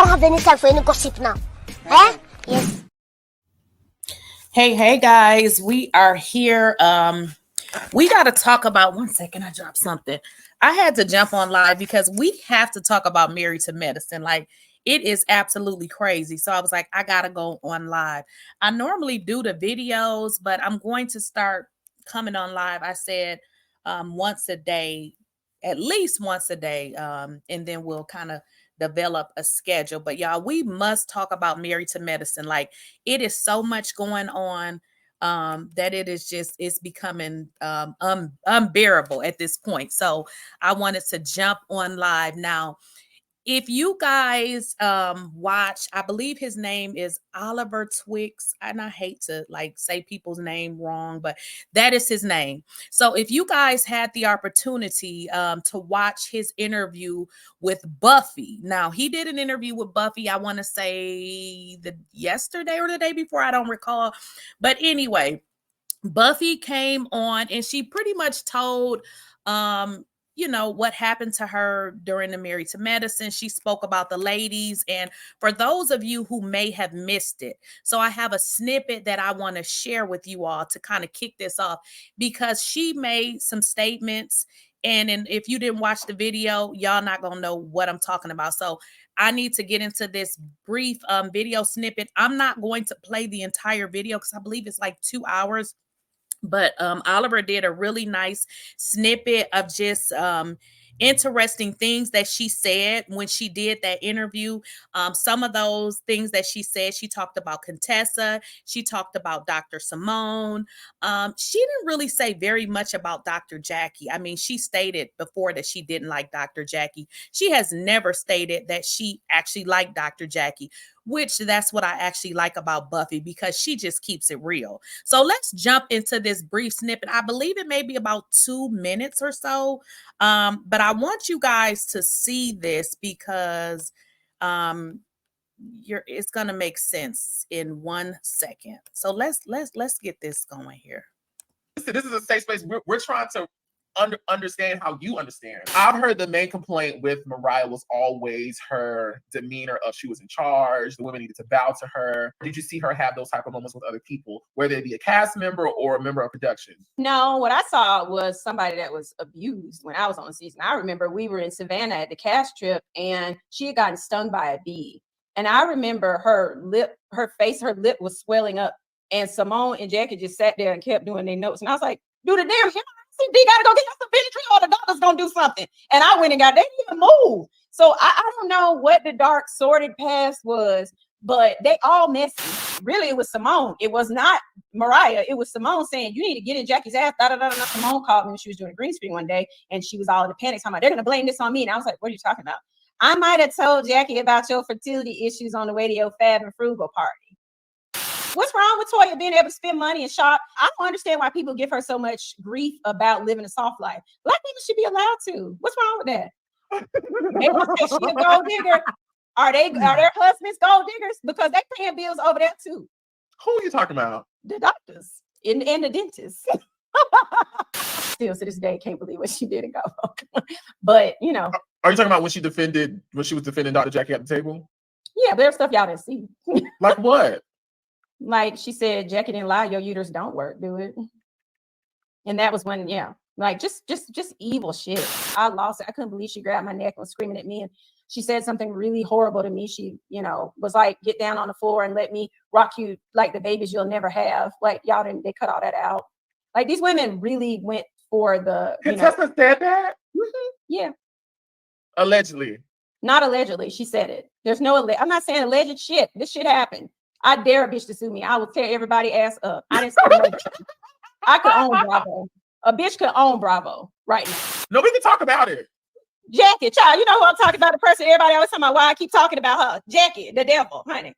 have any time for any gossip now. Eh? Yes. Hey guys, we are here. We got to talk about, one second, I dropped something. I had to jump on live because we have to talk about Married to Medicine. Like, it is absolutely crazy. So I was like, I got to go on live. I normally do the videos, but I'm going to start coming on live. I said once a day, at least once a day. And then we'll kind of develop a schedule. But y'all, we must talk about Married to Medicine. Like, it is so much going on that it is just, it's becoming unbearable at this point. So I wanted to jump on live now. If you guys watch, I believe his name is Oliver Twix, and I hate to like say people's name wrong, but that is his name. So if you guys had the opportunity to watch his interview with Buffie, now he did an interview with Buffie, I want to say yesterday or the day before, I don't recall, but anyway, Buffy came on and she pretty much told what happened to her during the Married to Medicine. She spoke about the ladies. And for those of you who may have missed it, so I have a snippet that I want to share with you all to kind of kick this off, because she made some statements. And if you didn't watch the video, y'all not going to know what I'm talking about. So I need to get into this brief video snippet. I'm not going to play the entire video because I believe it's like 2 hours. But Oliver did a really nice snippet of just interesting things that she said when she did that interview. Some of those things that she said, she talked about Contessa. She talked about Dr. Simone. She didn't really say very much about Dr. Jackie. I mean, she stated before that she didn't like Dr. Jackie. She has never stated that she actually liked Dr. Jackie, which that's what I actually like about Buffy, because she just keeps it real. So let's jump into this brief snippet. I believe it may be about 2 minutes or so. But I want you guys to see this because it's gonna make sense in 1 second. So let's get this going here. This is a safe space. We're trying to understand how you understand. I've heard the main complaint with Mariah was always her demeanor of she was in charge, the women needed to bow to her. Did you see her have those type of moments with other people, whether it be a cast member or a member of production? No, what I saw was somebody that was abused when I was on the season. I remember we were in Savannah at the cast trip and she had gotten stung by a bee. And I remember her lip was swelling up, and Simone and Jackie just sat there and kept doing their notes. And I was like, do the damn CB gotta go get us some Benadryl or the doctor's gonna do something. And I went and they didn't even move. So I don't know what the dark sordid past was, but they all messy. Really, it was Simone. It was not Mariah. It was Simone saying, you need to get in Jackie's ass. Simone called me when she was doing a green screen one day, and she was all in a panic talking about, they're gonna blame this on me. And I was like, what are you talking about? I might have told Jackie about your fertility issues on the way to your Fab and Frugal party. What's wrong with Toya being able to spend money and shop? I don't understand why people give her so much grief about living a soft life. Black people should be allowed to. What's wrong with that? They want to say she a gold digger. Are their husbands gold diggers? Because they paying bills over there too. Who are you talking about? The doctors and the dentists. Still to this day, can't believe what she did in Go. But you know. Are you talking about when she was defending Dr. Jackie at the table? Yeah, there's stuff y'all didn't see. Like what? Like she said, Jackie didn't lie, your uterus don't work, do it? And that was when, like just evil shit. I lost it. I couldn't believe she grabbed my neck and was screaming at me. And she said something really horrible to me. She, was like, get down on the floor and let me rock you like the babies you'll never have. Like they cut all that out. Like these women really went for the, Contessa said that? Mm-hmm, yeah. Allegedly. Not allegedly. She said it. There's no, I'm not saying alleged shit. This shit happened. I dare a bitch to sue me. I will tear everybody ass up. I didn't say no. I could own Bravo. A bitch could own Bravo right now. No, we can talk about it. Jackie, child, you know who I'm talking about? The person everybody always talking about why I keep talking about her. Jackie, the devil, honey.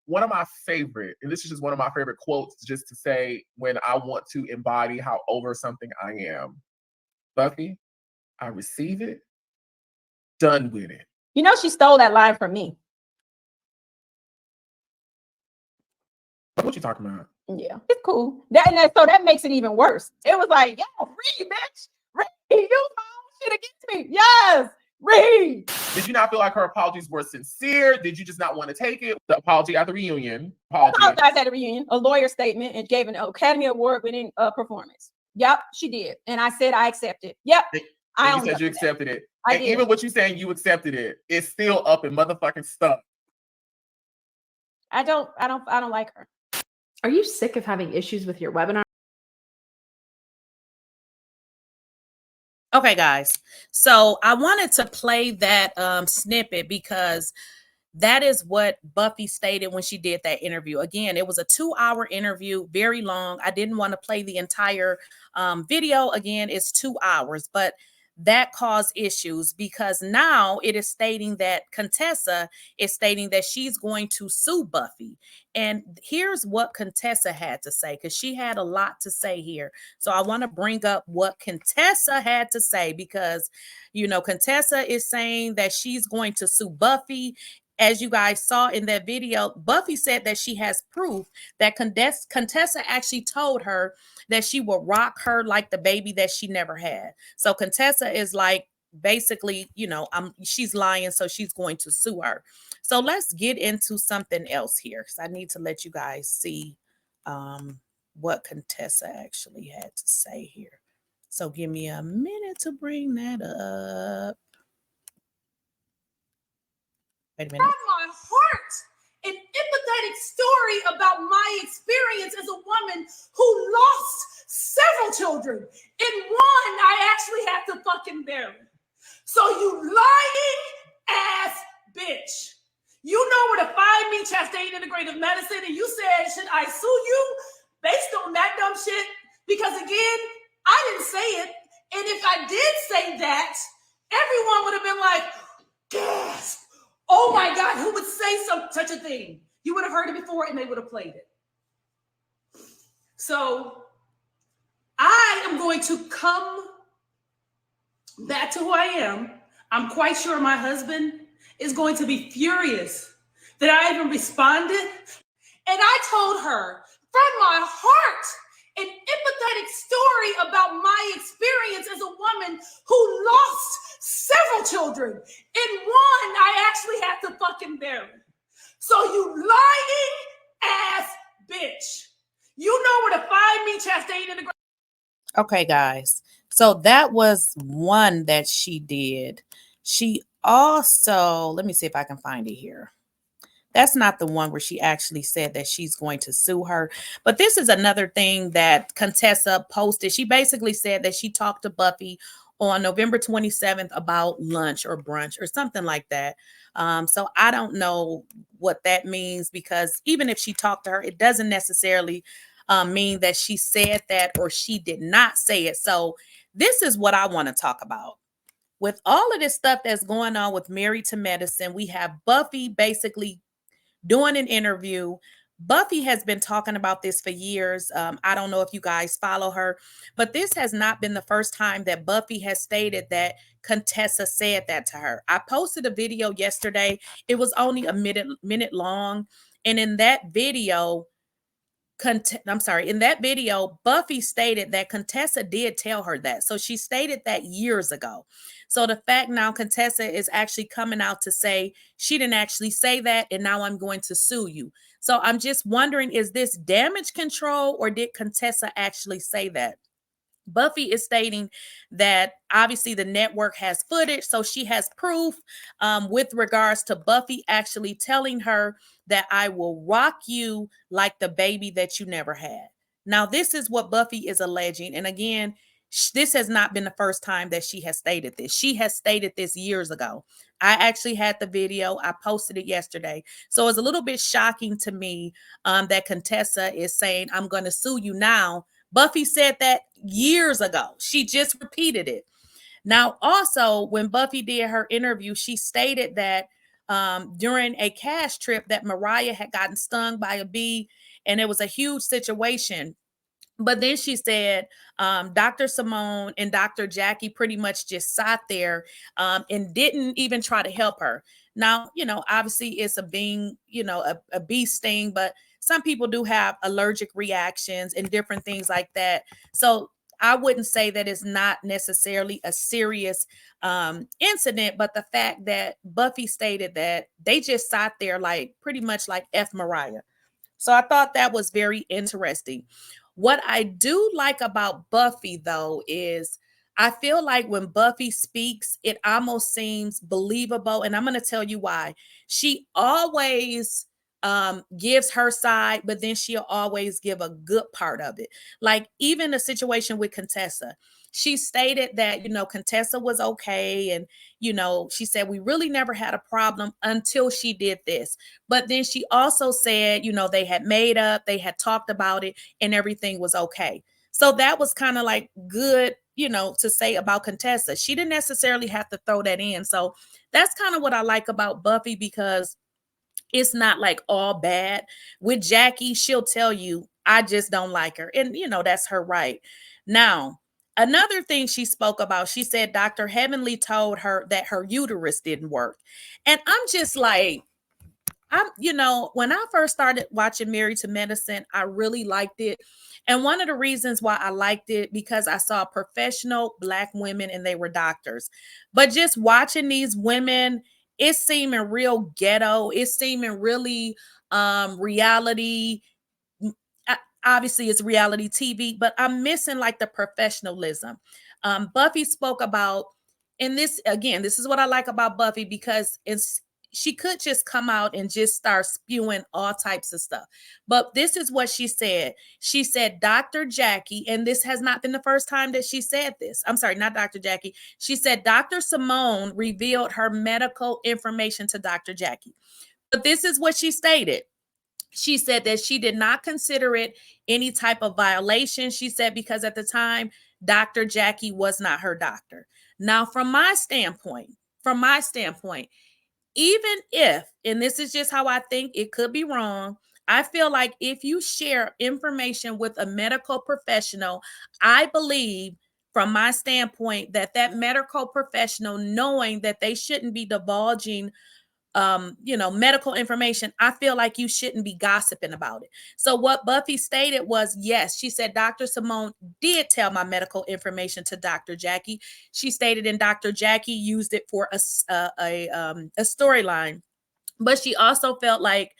One of my favorite, and this is just one of my favorite quotes, just to say when I want to embody how over something I am. Buffy, I receive it. Done with it. You know, she stole that line from me. What you talking about? Yeah, it's cool. So that makes it even worse. It was like, yo, read, bitch. Read, you found shit against me. Yes. Read. Did you not feel like her apologies were sincere? Did you just not want to take it? The apology at the reunion. Apology. Apologized at a reunion, a lawyer statement, and gave an Academy Award winning performance. Yep, she did. And I said I accepted. Yep. And you said you accepted it. I and did. Even what you saying you accepted it, it's still up and motherfucking stuck. I don't like her. Are you sick of having issues with your webinar? Okay, guys. So I wanted to play that snippet because that is what Buffy stated when she did that interview. Again, it was a 2-hour interview, very long. I didn't want to play the entire video. Again, it's 2 hours, but that caused issues because now it is stating that Contessa is stating that she's going to sue Buffy. And here's what Contessa had to say, because she had a lot to say here. So I want to bring up what Contessa had to say because, you know, Contessa is saying that she's going to sue Buffy. As you guys saw in that video, Buffy said that she has proof that Contessa actually told her that she will rock her like the baby that she never had. So Contessa is like, basically, you know, she's lying, so she's going to sue her. So let's get into something else here because I need to let you guys see what Contessa actually had to say here. So give me a minute to bring that up. Wait a minute. From my heart, an empathetic story about my experience as a woman who lost several children. In one, I actually had to fucking bury. So you lying ass bitch. You know where to find me, Chastain Integrative Medicine, and you said, should I sue you based on that dumb shit? Because again, I didn't say it. And if I did say that, everyone would have been like, gasp. Oh my God, who would say such a thing? You would have heard it before and they would have played it. So I am going to come back to who I am. I'm quite sure my husband is going to be furious that I even responded. And I told her from my heart, an empathetic story about my experience as a woman who lost several children. In one, I actually had to fucking bury. So you lying ass bitch. You know where to find me, Chastain Integrative. Okay, guys. So that was one that she did. She also, let me see if I can find it here. That's not the one where she actually said that she's going to sue her. But this is another thing that Contessa posted. She basically said that she talked to Buffy on November 27th about lunch or brunch or something like that. So I don't know what that means because even if she talked to her, it doesn't necessarily mean that she said that or she did not say it. So this is what I want to talk about. With all of this stuff that's going on with Married to Medicine, we have Buffy basically doing an interview. Buffy has been talking about this for years. I don't know if you guys follow her, but this has not been the first time that Buffy has stated that Contessa said that to her. I posted a video yesterday. It was only a minute long. And in that video, Buffy stated that Contessa did tell her that. So she stated that years ago. So the fact now Contessa is actually coming out to say she didn't actually say that, and now I'm going to sue you. So I'm just wondering, is this damage control or did Contessa actually say that? Buffy is stating that obviously the network has footage, so she has proof with regards to Buffy actually telling her that I will rock you like the baby that you never had. Now, this is what Buffy is alleging. And again, this has not been the first time that she has stated this. She has stated this years ago. I actually had the video. I posted it yesterday. So it's a little bit shocking to me that Contessa is saying, I'm going to sue you now. Buffy said that years ago. She just repeated it. Now, also, when Buffy did her interview, she stated that during a cash trip that Mariah had gotten stung by a bee, and it was a huge situation. But then she said Dr. Simone and Dr. Jackie pretty much just sat there and didn't even try to help her. Now, you know, obviously it's a bee sting, but some people do have allergic reactions and different things like that. So I wouldn't say that it's not necessarily a serious incident, but the fact that Buffy stated that they just sat there like pretty much like F Mariah. So I thought that was very interesting. What I do like about Buffy, though, is I feel like when Buffy speaks, it almost seems believable. And I'm going to tell you why. She always gives her side, but then she'll always give a good part of it. Like even the situation with Contessa. She stated that, Contessa was okay. And, she said, we really never had a problem until she did this. But then she also said, they had made up, they had talked about it, and everything was okay. So that was kind of like good, to say about Contessa. She didn't necessarily have to throw that in. So that's kind of what I like about Buffy, because it's not like all bad. With Jackie, she'll tell you, I just don't like her. And, that's her right. Now, another thing she spoke about, she said Dr. Heavenly told her that her uterus didn't work. And I'm just like, when I first started watching Married to Medicine, I really liked it. And one of the reasons why I liked it, because I saw professional Black women and they were doctors. But just watching these women, it's seeming real ghetto. It's seeming really reality. Obviously, it's reality TV, but I'm missing like the professionalism. Buffy spoke about, and this is what I like about Buffy, because she could just come out and just start spewing all types of stuff. But this is what she said. She said, Dr. Jackie, and this has not been the first time that she said this. I'm sorry, not Dr. Jackie. She said, Dr. Simone revealed her medical information to Dr. Jackie. But this is what she stated. She said that she did not consider it any type of violation. She said, because at the time, Dr. Jackie was not her doctor. Now, from my standpoint, even if, and this is just how I think, it could be wrong, I feel like if you share information with a medical professional, I believe from my standpoint that medical professional, knowing that they shouldn't be divulging medical information, I feel like you shouldn't be gossiping about it. So what Buffy stated was, yes, she said, Dr. Simone did tell my medical information to Dr. Jackie. She stated, and Dr. Jackie used it for a storyline. But she also felt like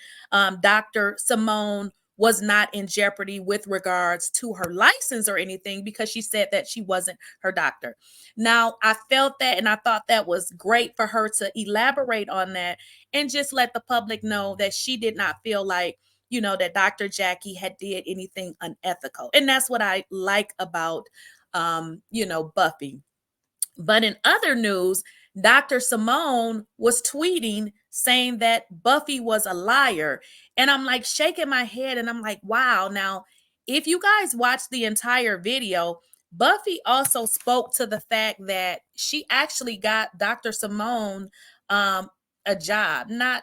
Dr. Simone was not in jeopardy with regards to her license or anything, because she said that she wasn't her doctor. Now, I felt that, and I thought that was great for her to elaborate on that and just let the public know that she did not feel like, that Dr. Jackie had did anything unethical. And that's what I like about, Buffy. But in other news, Dr. Simone was tweeting saying that Buffy was a liar. And I'm like shaking my head and I'm like, wow. Now, if you guys watch the entire video, Buffy also spoke to the fact that she actually got Dr. Simone a job. Not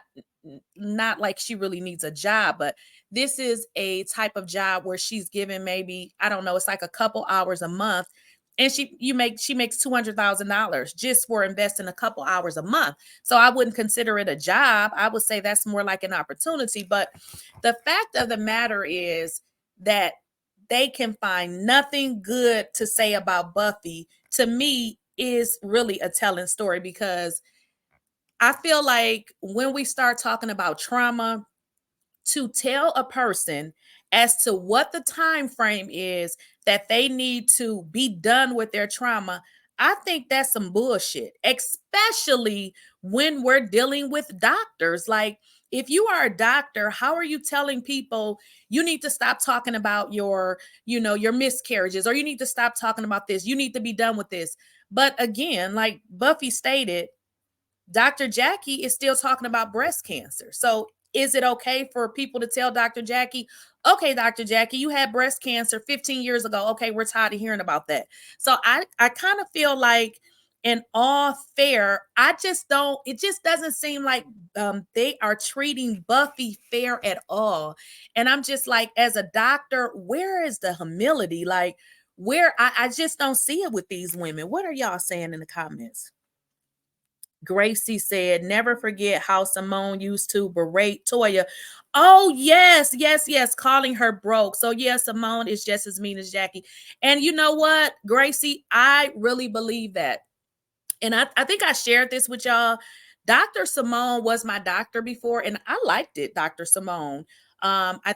like she really needs a job, but this is a type of job where she's given maybe, I don't know, it's like a couple hours a month. And she makes $200,000 just for investing a couple hours a month. So I wouldn't consider it a job. I would say that's more like an opportunity. But the fact of the matter is that they can find nothing good to say about Buffy, to me, is really a telling story, because I feel like when we start talking about trauma, to tell a person as to what the time frame is that they need to be done with their trauma, I think that's some bullshit, especially when we're dealing with doctors. Like, if you are a doctor, how are you telling people you need to stop talking about your miscarriages, or you need to stop talking about this, you need to be done with this? But again, like Buffy stated, Dr. Jackie is still talking about breast cancer. So is it okay for people to tell Dr. Jackie, okay, Dr. Jackie, you had breast cancer 15 years ago. Okay, we're tired of hearing about that. So I kind of feel like, in all fair, it just doesn't seem like they are treating Buffy fair at all. And I'm just like, as a doctor, where is the humility? Like, where I just don't see it with these women. What are y'all saying in the comments? Gracie said, never forget how Simone used to berate Toya. Oh, yes, yes, yes, calling her broke. So, yeah, Simone is just as mean as Jackie. And you know what, Gracie, I really believe that. And I think I shared this with y'all. Dr. Simone was my doctor before, and I liked it, Dr. Simone. I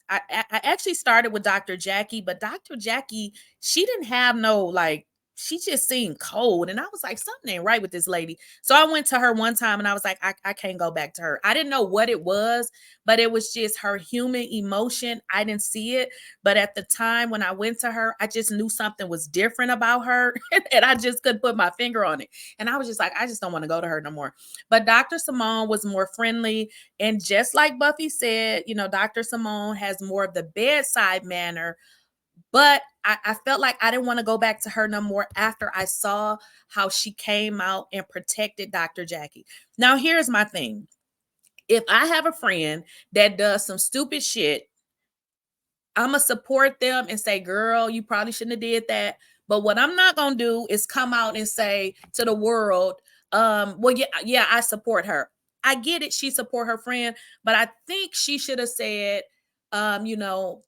actually started with Dr. Jackie, but Dr. Jackie, she didn't have no like, she just seemed cold. And I was like, something ain't right with this lady. So I went to her one time and I was like, I can't go back to her. I didn't know what it was, but it was just her human emotion. I didn't see it. But at the time when I went to her, I just knew something was different about her and I just couldn't put my finger on it. And I was just like, I just don't want to go to her no more. But Dr. Simone was more friendly. And just like Buffy said, you know, Dr. Simone has more of the bedside manner, but I felt like I didn't want to go back to her no more after I saw how she came out and protected Dr. Jackie. Now, here's my thing. If I have a friend that does some stupid shit, I'm going to support them and say, girl, you probably shouldn't have did that. But what I'm not going to do is come out and say to the world, well, yeah, I support her. I get it. She support her friend, but I think she should have said, you know,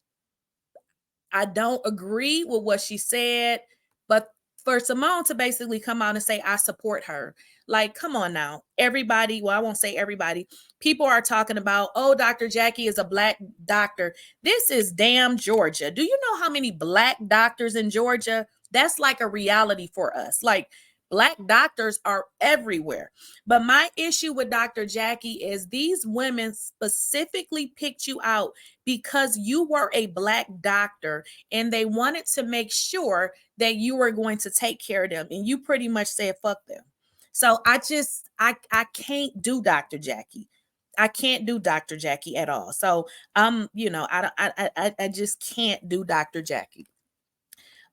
I don't agree with what she said, but for Simone to basically come out and say, I support her. Like, come on now. Everybody, well, I won't say everybody. People are talking about, oh, Dr. Jackie is a black doctor. This is damn Georgia. Do you know how many black doctors in Georgia? That's like a reality for us. Like, black doctors are everywhere. But my issue with Dr. Jackie is these women specifically picked you out because you were a black doctor and they wanted to make sure that you were going to take care of them. And you pretty much said, fuck them. So I can't do Dr. Jackie. I can't do Dr. Jackie at all. So you know, I just can't do Dr. Jackie.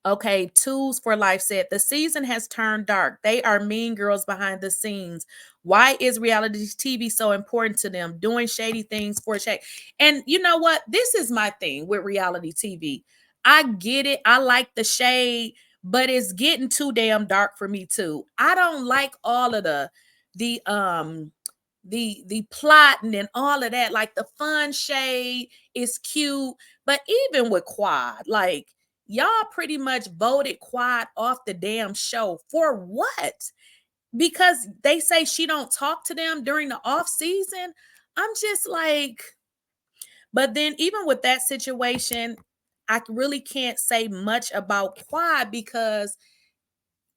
Okay, Tools for Life said the season has turned dark. They are mean girls behind the scenes. Why is reality TV so important to them? Doing shady things for a check. And you know what? This is my thing with reality TV. I get it. I like the shade, but it's getting too damn dark for me too. I don't like all of the plotting and all of that. Like the fun shade is cute, but even with Quad, like y'all pretty much voted Quad off the damn show for what? Because they say she don't talk to them during the off season. I'm just like, but then even with that situation, I really can't say much about Quad because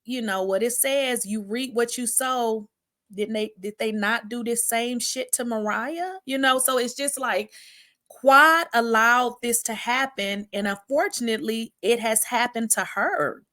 you know what it says, you reap what you sow. Did they not do this same shit to Mariah? You know, so it's just like Quad allowed this to happen, and unfortunately, it has happened to her.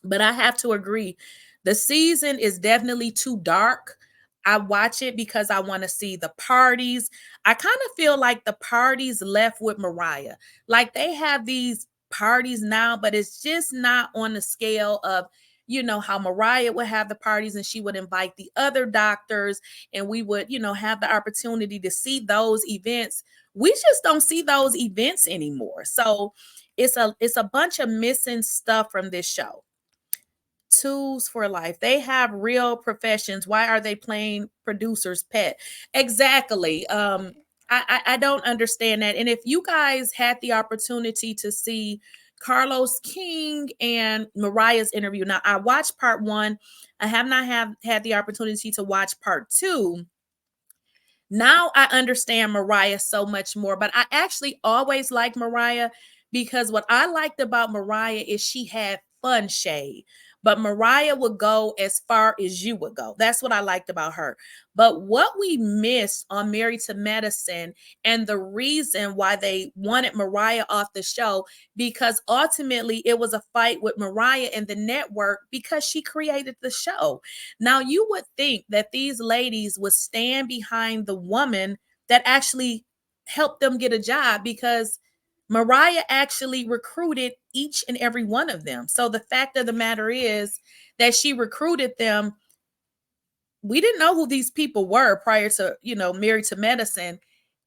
But I have to agree, the season is definitely too dark. I watch it because I want to see the parties. I kind of feel like the parties left with Mariah. Like they have these parties now, but it's just not on the scale of, you know, how Mariah would have the parties and she would invite the other doctors and we would, you know, have the opportunity to see those events. We just don't see those events anymore. So it's a bunch of missing stuff from this show. Tools for Life. They have real professions. Why are they playing producer's pet? Exactly. I don't understand that. And if you guys had the opportunity to see carlosking and Mariah's interview, now I watched part 1. I have not had the opportunity to watch part 2. Now I understand Mariah so much more, but I actually always liked Mariah because what I liked about Mariah is she had fun shade. But Mariah would go as far as you would go. That's what I liked about her. But what we missed on Married to Medicine and the reason why they wanted Mariah off the show, because ultimately it was a fight with Mariah and the network because she created the show. Now, you would think that these ladies would stand behind the woman that actually helped them get a job because Mariah actually recruited each and every one of them. So the fact of the matter is that she recruited them. We didn't know who these people were prior to, you know, Married to Medicine.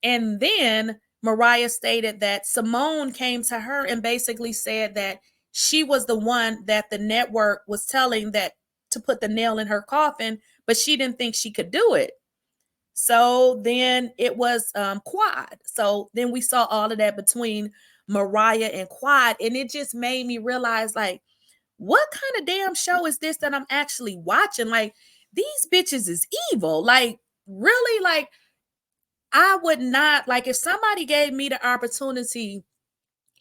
And then Mariah stated that Simone came to her and basically said that she was the one that the network was telling that to put the nail in her coffin, but she didn't think she could do it. So then it was Quad. So then we saw all of that between Mariah and Quad, and it just made me realize, like, what kind of damn show is this that I'm actually watching? Like, these bitches is evil. Like, really, like, I would not, like, if somebody gave me the opportunity,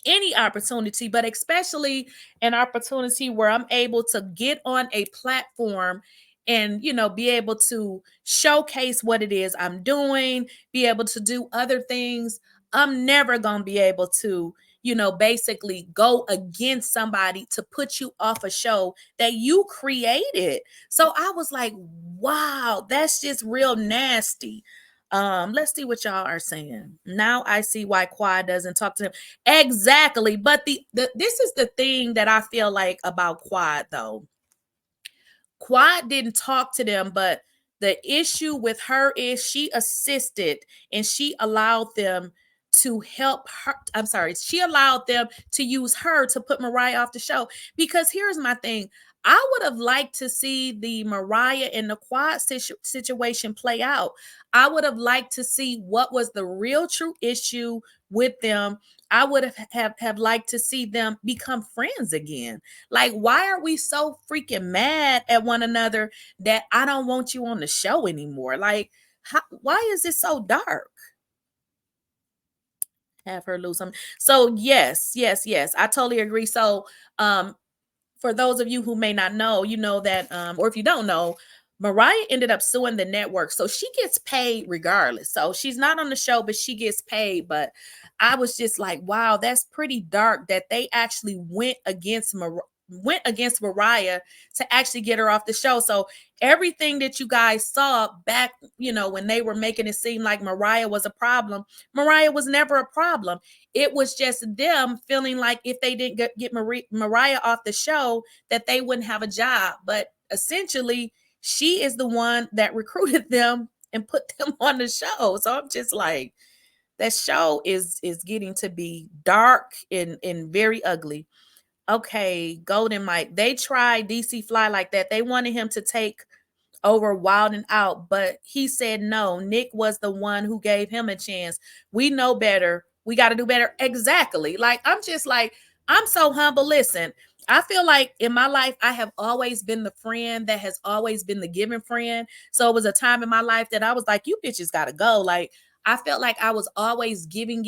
any opportunity, but especially an opportunity where I'm able to get on a platform and, you know, be able to showcase what it is I'm doing, be able to do other things, I'm never going to be able to, you know, basically go against somebody to put you off a show that you created. So I was like, wow, that's just real nasty. Let's see what y'all are saying. Now I see why Quad doesn't talk to him. Exactly. But this is the thing that I feel like about Quad, though. Quad didn't talk to them, but the issue with her is she assisted and she allowed them to help her. I'm sorry, she allowed them to use her to put Mariah off the show. Because here's my thing. I would have liked to see the Mariah and the Quad situation play out. I would have liked to see what was the real true issue with them. I would have liked to see them become friends again. Like, why are we so freaking mad at one another that I don't want you on the show anymore? Like, why is it so dark? Have her lose some. So yes, I totally agree. So for those of you who may not know, you know that, or if you don't know, Mariah ended up suing the network. So she gets paid regardless. So she's not on the show, but she gets paid. But I was just like, wow, that's pretty dark that they actually went against Mariah to actually get her off the show. So everything that you guys saw back, you know, when they were making it seem like Mariah was a problem, Mariah was never a problem. It was just them feeling like if they didn't get Mariah off the show, that they wouldn't have a job. But essentially, she is the one that recruited them and put them on the show. So I'm just like, that show is getting to be dark and very ugly. Okay, Golden Mike. They tried DC Fly like that. They wanted him to take over Wild and Out, but he said no. Nick was the one who gave him a chance. We know better. We got to do better. Exactly. Like, I'm just like, I'm so humble. Listen, I feel like in my life, I have always been the friend that has always been the giving friend. So it was a time in my life that I was like, you bitches got to go. Like, I felt like I was always giving.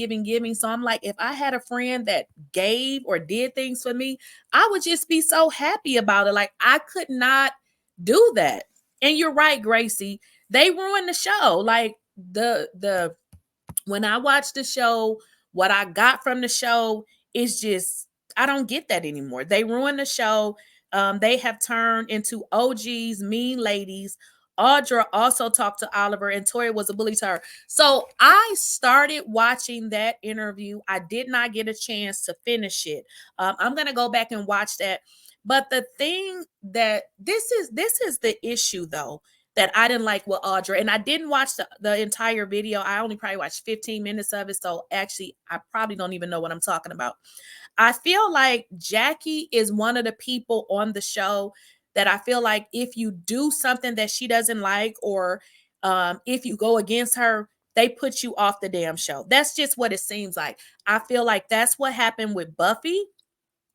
So I'm like, if I had a friend that gave or did things for me, I would just be so happy about it. Like, I could not do that. And you're right, Gracie. They ruined the show. Like, the when I watched the show, what I got from the show is just, I don't get that anymore. They ruined the show. They have turned into OGs, mean ladies. Audra also talked to Oliver, and Toya was a bully to her. So I started watching that interview. I did not get a chance to finish it. I'm gonna go back and watch that. But the thing that this is the issue, though, that I didn't like with Audra, and I didn't watch the entire video. I only probably watched 15 minutes of it. So actually, I probably don't even know what I'm talking about. I feel like Jackie is one of the people on the show that I feel like if you do something that she doesn't like, or if you go against her, they put you off the damn show. That's just what it seems like. I feel like that's what happened with Buffy.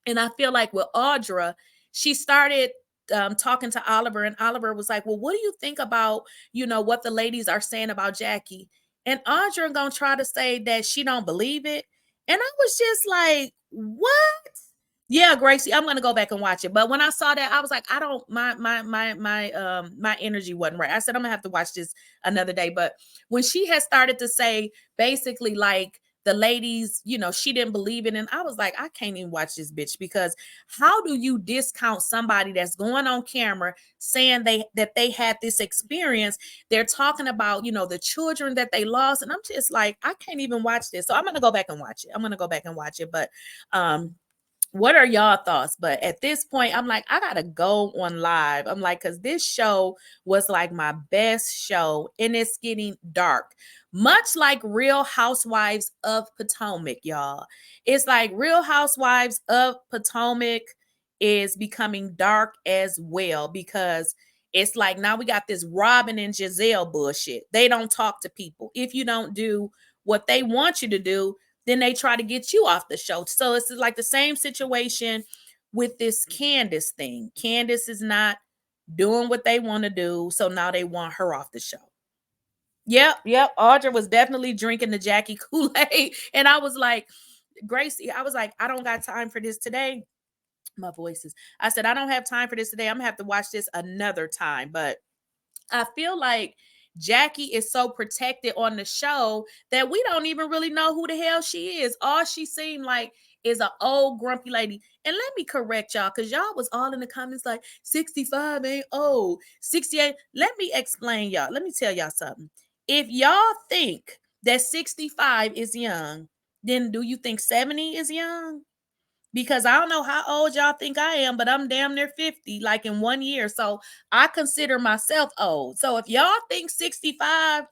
And I feel like with Audra, she started talking to Oliver, and Oliver was like, well, what do you think about, you know, what the ladies are saying about Jackie? And Audra gonna try to say that she don't believe it. And I was just like, what? Yeah, Gracie, I'm gonna go back and watch it. But when I saw that, I was like, I don't, my energy wasn't right. I said, I'm gonna have to watch this another day. But when she had started to say basically like the ladies, you know, she didn't believe it, and I was like, I can't even watch this bitch, because how do you discount somebody that's going on camera saying that they had this experience? They're talking about, you know, the children that they lost, and I'm just like, I can't even watch this. So I'm gonna go back and watch it. But what are y'all thoughts? But at this point, I'm like, I gotta go on live. I'm like, because this show was like my best show, and it's getting dark, much like Real Housewives of Potomac, y'all. It's like Real Housewives of Potomac is becoming dark as well, because it's like now we got this Robin and Giselle bullshit. They don't talk to people. If you don't do what they want you to do, then they try to get you off the show. So it's like the same situation with this Candace thing. Candace is not doing what they want to do, so now they want her off the show. Yep. Audra was definitely drinking the Jackie Kool-Aid. And I was like, Gracie, I was like, I don't got time for this today. My voices. I said, I don't have time for this today. I'm gonna have to watch this another time. But I feel like Jackie is so protected on the show that we don't even really know who the hell she is. All she seemed like is an old grumpy lady. And let me correct y'all, because y'all was all in the comments like 65 ain't old, 68. Let me explain y'all. Let me tell y'all something. If y'all think that 65 is young, then do you think 70 is young? Because I don't know how old y'all think I am, but I'm damn near 50, like in 1 year. So I consider myself old. So if y'all think 65,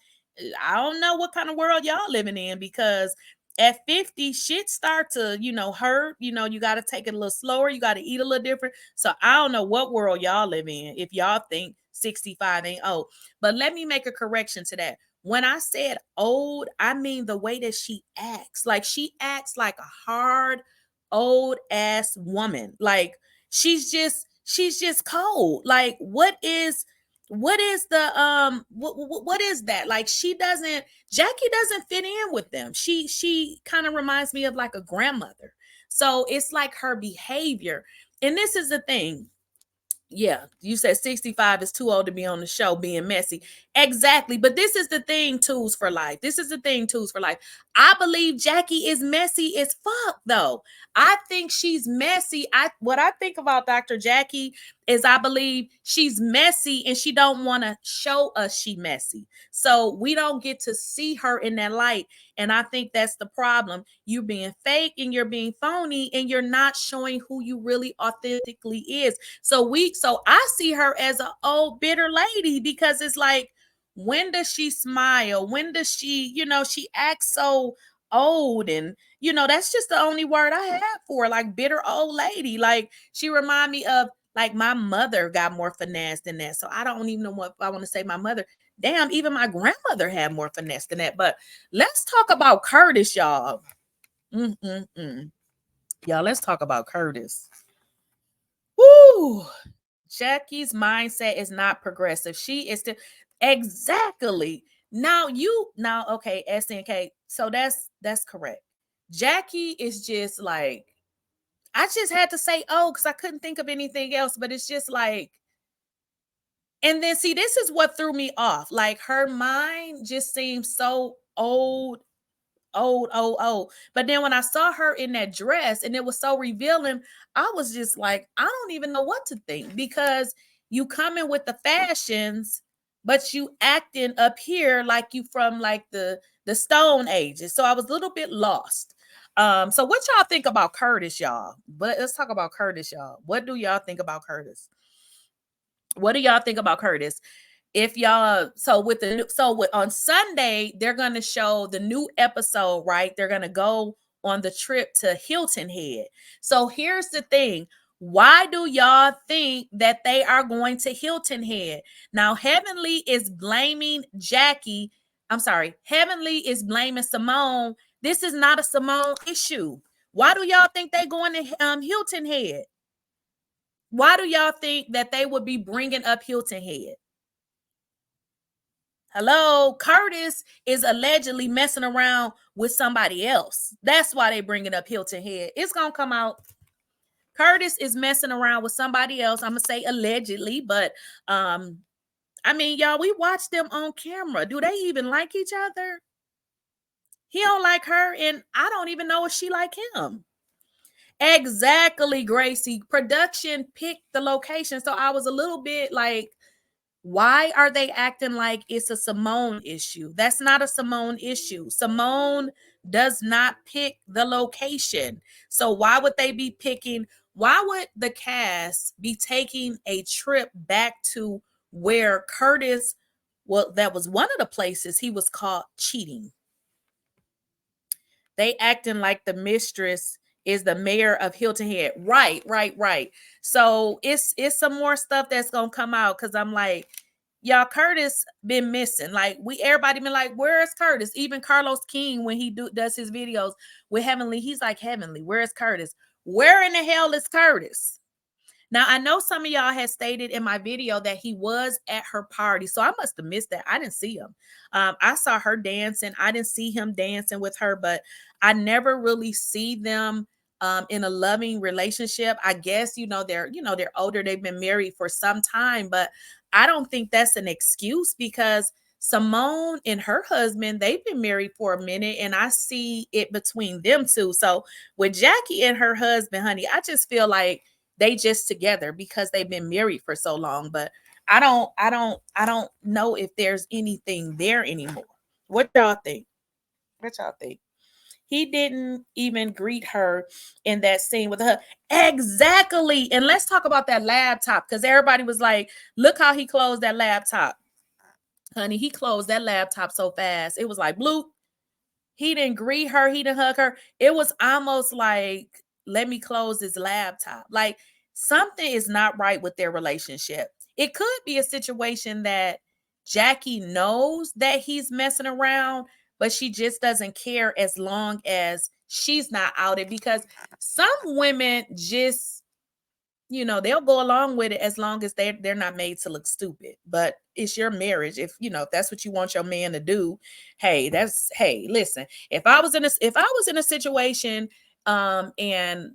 I don't know what kind of world y'all living in, because at 50, shit start to, hurt. You got to take it a little slower. You got to eat a little different. So I don't know what world y'all live in if y'all think 65 ain't old. But let me make a correction to that. When I said old, I mean the way that she acts. Like she acts like a hard, old ass woman. Like she's just cold. Like what is the what is that? Like Jackie doesn't fit in with them. She kind of reminds me of like a grandmother. So it's like her behavior. And this is the thing. Yeah, you said 65 is too old to be on the show being messy. Exactly. But this is the thing, Tools for Life. I believe Jackie is messy as fuck, though. I think she's messy. What I think about Dr. Jackie is I believe she's messy and she don't want to show us she messy. So we don't get to see her in that light. And I think that's the problem. You're being fake and you're being phony and you're not showing who you really authentically is. So I see her as an old bitter lady, because it's like, when does she smile? When does she, she acts so old, and that's just the only word I have for her, like bitter old lady. Like she remind me of like my mother got more finesse than that. So I don't even know what I want to say. My mother, damn, even my grandmother had more finesse than that. But let's talk about Curtis, y'all. Y'all, let's talk about Curtis. Woo! Jackie's mindset is not progressive. She is still exactly. Okay, SNK. So that's correct. Jackie is just like, I just had to say because I couldn't think of anything else, but it's just like, and then see, this is what threw me off. Like her mind just seems so old. But then when I saw her in that dress and it was so revealing, I was just like, I don't even know what to think, because you come in with the fashions, but you acting up here like you from like the Stone Ages. So I was a little bit lost. So what y'all think about Curtis, y'all? But let's talk about Curtis, y'all. What do y'all think about Curtis? What do y'all think about Curtis? If y'all, on Sunday, they're going to show the new episode, right? They're going to go on the trip to Hilton Head. So here's the thing. Why do y'all think that they are going to Hilton Head? Now, Heavenly is blaming Jackie. I'm sorry. Heavenly is blaming Simone. This is not a Simone issue. Why do y'all think they're going to Hilton Head? Why do y'all think that they would be bringing up Hilton Head? Hello, Curtis is allegedly messing around with somebody else. That's why they bringing up Hilton Head. It's going to come out. Curtis is messing around with somebody else. I'm going to say allegedly, but I mean, y'all, we watch them on camera. Do they even like each other? He don't like her, and I don't even know if she like him. Exactly, Gracie. Production picked the location. So I was a little bit like, why are they acting like it's a Simone issue? That's not a Simone issue. Simone does not pick the location. So why would they be picking? Why would the cast be taking a trip back to where Curtis, well, that was one of the places he was caught cheating. They acting like the mistress is the mayor of Hilton Head. Right. So it's some more stuff that's gonna come out because I'm like, y'all, Curtis been missing. Like everybody been like, where's Curtis? Even carlosking, when he does his videos with Heavenly, he's like, Heavenly, where's Curtis? Where in the hell is Curtis? Now, I know some of y'all had stated in my video that he was at her party, so I must have missed that. I didn't see him. I saw her dancing. I didn't see him dancing with her, but I never really see them in a loving relationship. I guess, they're older. They've been married for some time, but I don't think that's an excuse because Simone and her husband, they've been married for a minute, and I see it between them two. So with Jackie and her husband, honey, I just feel like they just together because they've been married for so long. But I don't know if there's anything there anymore. What y'all think? He didn't even greet her in that scene with her. Exactly. And let's talk about that laptop, because everybody was like, look how he closed that laptop. Honey, he closed that laptop so fast. It was like, bloop. He didn't greet her. He didn't hug her. It was almost like, let me close this laptop. Like something is not right with their relationship. It could be a situation that Jackie knows that he's messing around, but she just doesn't care as long as she's not outed, because some women just, they'll go along with it as long as they're not made to look stupid. But it's your marriage. If that's what you want your man to do, hey, listen, if I was in a situation and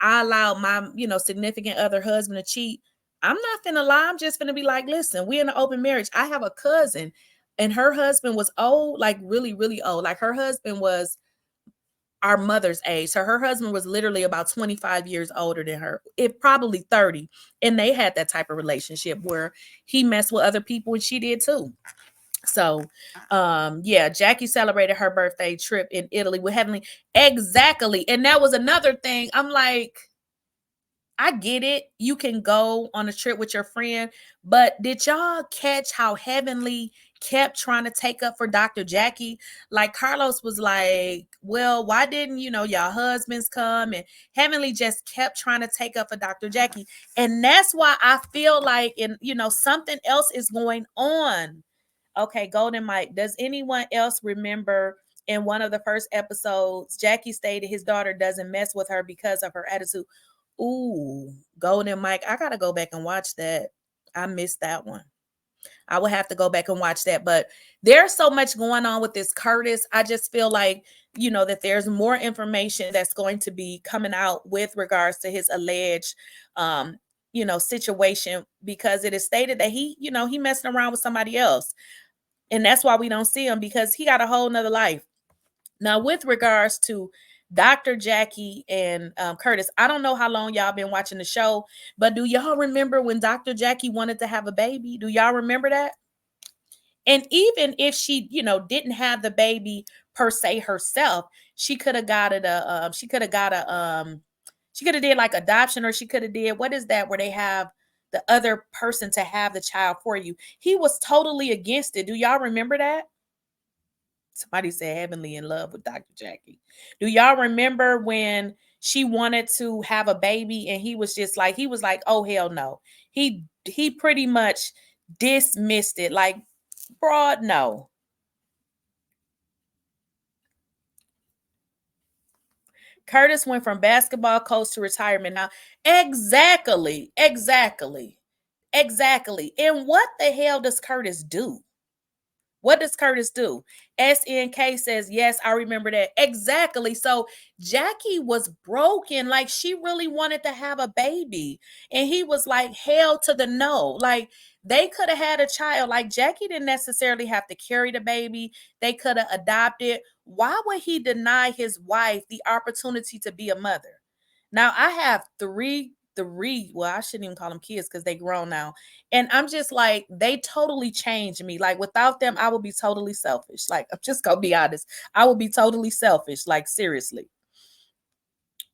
I allowed my, significant other husband to cheat, I'm not finna lie. I'm just finna be like, listen, we're in an open marriage. I have a cousin and her husband was old, like really, really old. Like her husband was our mother's age. So her husband was literally about 25 years older than her, probably 30. And they had that type of relationship where he messed with other people and she did too. So, yeah, Jackie celebrated her birthday trip in Italy with Heavenly. Exactly. And that was another thing. I'm like, I get it. You can go on a trip with your friend, but did y'all catch how Heavenly kept trying to take up for Dr. Jackie? Like Carlos was like, well, why didn't, y'all husbands come? And Heavenly just kept trying to take up for Dr. Jackie. And that's why I feel like, something else is going on. Okay, Golden Mike, does anyone else remember in one of the first episodes, Jackie stated his daughter doesn't mess with her because of her attitude? Ooh, Golden Mike, I gotta go back and watch that. I missed that one. I will have to go back and watch that. But there's so much going on with this Curtis. I just feel like, that there's more information that's going to be coming out with regards to his alleged, situation, because it is stated that he messing around with somebody else. And that's why we don't see him, because he got a whole nother life. Now, with regards to Dr. Jackie and Curtis, I don't know how long y'all been watching the show, but do y'all remember when Dr. Jackie wanted to have a baby? Do y'all remember that? And even if she, didn't have the baby per se herself, she could have got it she could have did like adoption, or she could have did, what is that, where they have the other person to have the child for you. He was totally against it. Do y'all remember that? Somebody said Heavenly in love with Dr. Jackie. Do y'all remember when she wanted to have a baby and he was like, oh, hell no. He pretty much dismissed it. Like, broad, no. Curtis went from basketball coach to retirement now. Exactly. And what the hell does Curtis do? What does Curtis do? SNK says, yes, I remember that. Exactly. So Jackie was broken. Like, she really wanted to have a baby. And he was like, hell to the no. Like, they could have had a child. Like, Jackie didn't necessarily have to carry the baby. They could have adopted. Why would he deny his wife the opportunity to be a mother? Now, I have three, well, I shouldn't even call them kids because they grown now. And I'm just like, they totally changed me. Like, without them, I would be totally selfish. Like, I'm just gonna be honest. I would be totally selfish. Like, seriously.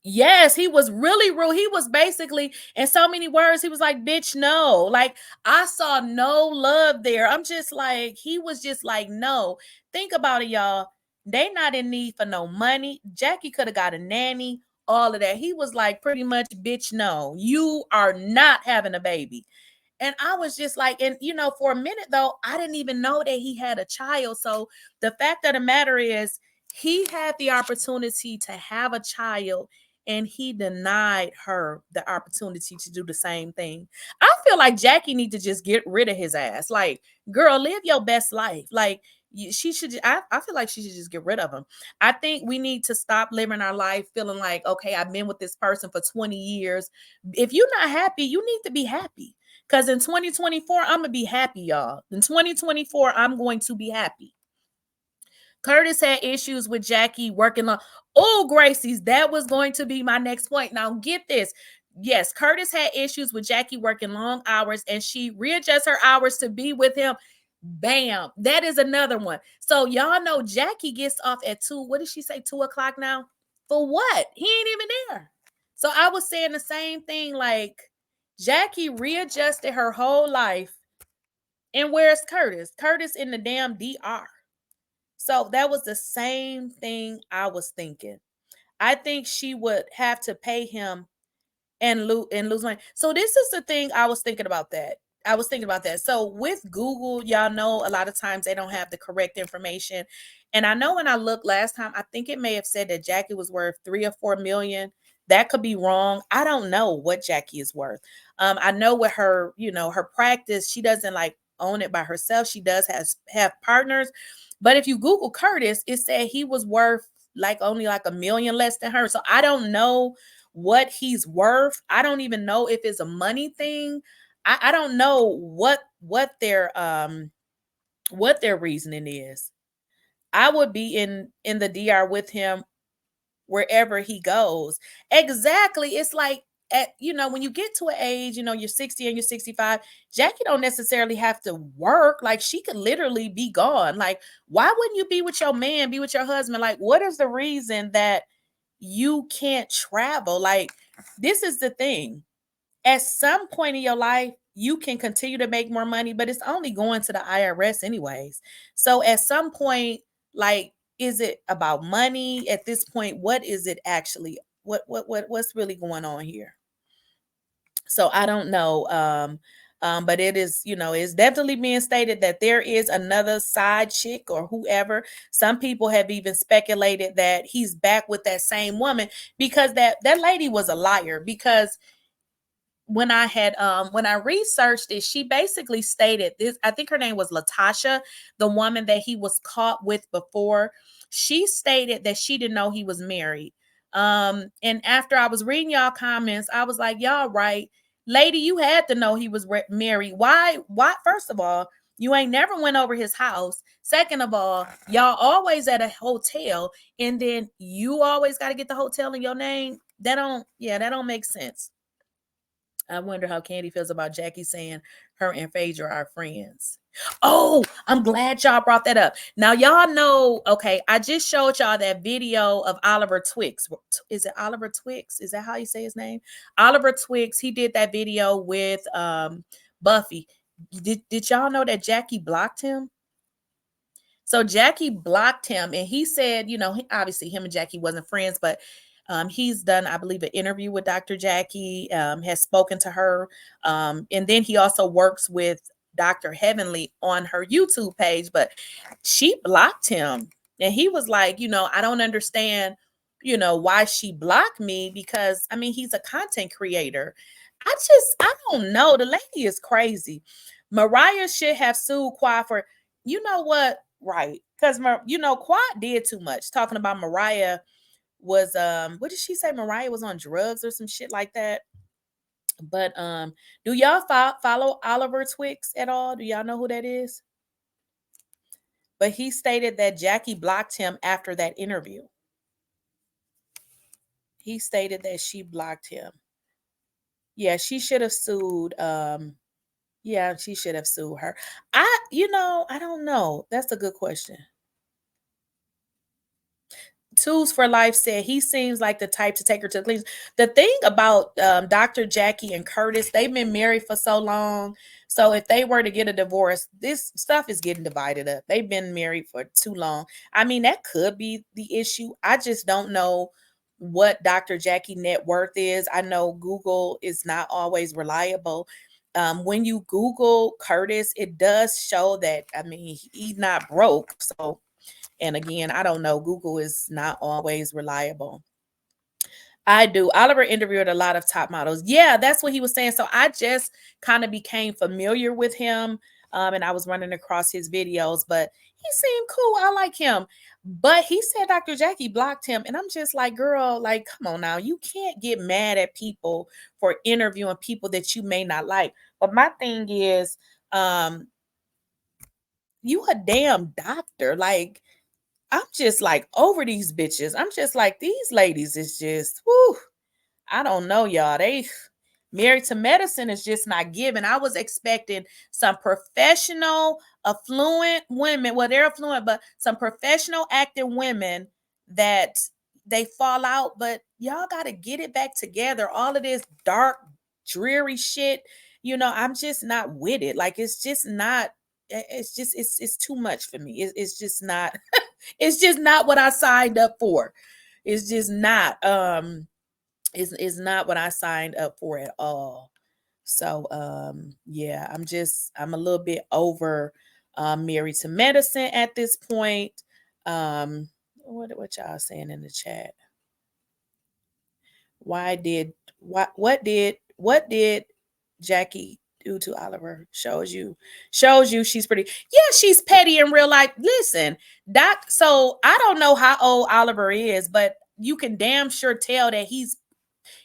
Yes, he was really rude. He was basically, in so many words, he was like, bitch, no. Like, I saw no love there. I'm just like, he was just like, no. Think about it, y'all. They not in need for no money. Jackie could have got a nanny all of that. He was like, pretty much, bitch, no, you are not having a baby. And I was just like, and you know, for a minute though, I didn't even know that he had a child. So the fact of the matter is, he had the opportunity to have a child and he denied her the opportunity to do the same thing. I feel like Jackie need to just get rid of his ass. Like, girl, live your best life. Like, she should, I feel like she should just get rid of him. I think we need to stop living our life feeling like, okay, I've been with this person for 20 years. If you're not happy, you need to be happy. Because in 2024, I'm going to be happy, y'all. In 2024, I'm going to be happy. Curtis had issues with Jackie working on. Oh, Gracie's, that was going to be my next point. Now, get this. Yes, Curtis had issues with Jackie working long hours, and she readjusts her hours to be with him. Bam. That is another one. So, y'all know Jackie gets off at 2. What did she say? 2 o'clock now? For what? He ain't even there. So, I was saying the same thing. Like, Jackie readjusted her whole life. And where's Curtis? Curtis in the damn DR. So that was the same thing I was thinking. I think she would have to pay him and lose money. So this is the thing I was thinking about that. So with Google, y'all know a lot of times they don't have the correct information. And I know when I looked last time, I think it may have said that Jackie was worth 3 or 4 million. That could be wrong. I don't know what Jackie is worth. I know with her, you know, her practice, she doesn't like own it by herself. She does have partners. But if you Google Curtis, it said he was worth like only like $1 million less than her. So I don't know what he's worth. I don't even know if it's a money thing. I don't know what their reasoning is. I would be in the DR with him wherever he goes. Exactly. It's like, you know, when you get to an age, you know, you're 60 and you're 65, Jackie don't necessarily have to work. Like, she could literally be gone. Like, why wouldn't you be with your man, be with your husband? Like, what is the reason that you can't travel? Like, this is the thing. At some point in your life, you can continue to make more money, but it's only going to the IRS anyways. So at some point, like, is it about money at this point? What is it actually? What's really going on here? So I don't know. But it is, you know, it's definitely being stated that there is another side chick or whoever. Some people have even speculated that he's back with that same woman because that lady was a liar. Because when I researched it, she basically stated this. I think her name was Latasha, the woman that he was caught with before. She stated that she didn't know he was married. And after I was reading y'all comments, I was like, y'all right. Lady, you had to know he was married. Why? First of all, you ain't never went over his house. Second of all, y'all always at a hotel, and then you always got to get the hotel in your name. That don't make sense. I wonder how Candy feels about Jackie saying her and Phaedra are friends. Oh, I'm glad y'all brought that up. Now, y'all know, okay, I just showed y'all that video of Oliver Twix. Is it Oliver Twix? Is that how you say his name? Oliver Twix. He did that video with Buffy. Did y'all know that Jackie blocked him? So Jackie blocked him, and he said, you know, obviously him and Jackie wasn't friends, but he's done, I believe, an interview with Dr. Jackie, has spoken to her. And then he also works with Dr. Heavenly on her YouTube page, but she blocked him. And he was like, you know, I don't understand, you know, why she blocked me, because, I mean, he's a content creator. I don't know. The lady is crazy. Mariah should have sued Quad for, you know what? Right. Because, you know, Quad did too much talking about Mariah was what did she say? Mariah was on drugs or some shit like that. But do y'all follow Oliver Twix at all? Do y'all know who that is? But he stated that Jackie blocked him after that interview. He stated that she blocked him. Yeah, she should have sued. Yeah, she should have sued her. I don't know. That's a good question. Tools for Life said he seems like the type to take her to the cleaners. The thing about Dr. Jackie and Curtis, they've been married for so long. So if they were to get a divorce, this stuff is getting divided up. They've been married for too long. I mean, that could be the issue. I just don't know what Dr. Jackie net worth is. I know Google is not always reliable. When you Google Curtis, it does show that, I mean, he's not broke. So, and again, I don't know. Google is not always reliable. I do. Oliver interviewed a lot of top models. Yeah, that's what he was saying. So I just kind of became familiar with him. And I was running across his videos, but he seemed cool. I like him. But he said Dr. Jackie blocked him. And I'm just like, girl, like, come on now. You can't get mad at people for interviewing people that you may not like. But my thing is, you a damn doctor. Like, I'm just like over these bitches. I'm just like, these ladies is just, whoo. I don't know, y'all. They Married to Medicine is just not giving. I was expecting some professional, affluent women. Well, they're affluent, but some professional acting women that they fall out. But y'all got to get it back together. All of this dark, dreary shit, you know, I'm just not with it. Like, it's just not. It's too much for me. It's just not. It's just not what I signed up for. It's just not. Is not what I signed up for at all. So yeah, I'm a little bit over Married to Medicine at this point. What y'all saying in the chat? What did Jackie do to Oliver? Shows you she's pretty. Yeah, she's petty in real life. Listen, so I don't know how old Oliver is, but you can damn sure tell that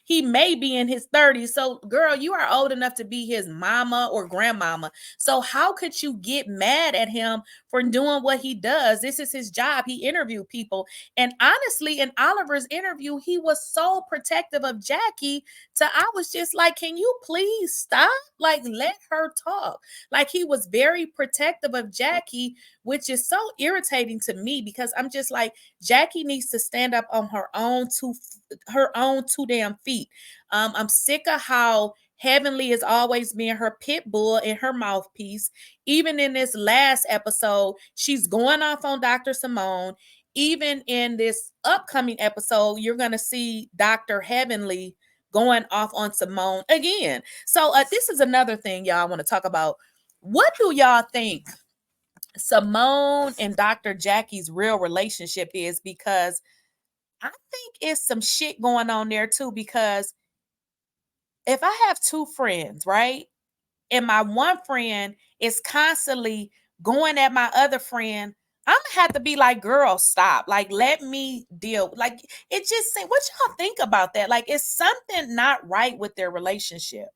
he may be in his 30s. So, girl, you are old enough to be his mama or grandmama. So how could you get mad at him for doing what he does? This is his job. He interviewed people. And honestly, in Oliver's interview, he was so protective of Jackie. So I was just like, can you please stop? Like, let her talk. Like, he was very protective of Jackie, which is so irritating to me because I'm just like, Jackie needs to stand up on her own two damn feet. I'm sick of how Heavenly is always being her pit bull and her mouthpiece. Even in this last episode, she's going off on Dr. Simone. Even in this upcoming episode, you're going to see Dr. Heavenly going off on Simone again. So this is another thing y'all want to talk about. What do y'all think Simone and Dr. Jackie's real relationship is? Because I think it's some shit going on there too, because if I have two friends, right, and my one friend is constantly going at my other friend, I'm gonna have to be like, girl, stop. Like, let me deal. Like, it just say, what y'all think about that? Like, it's something not right with their relationship.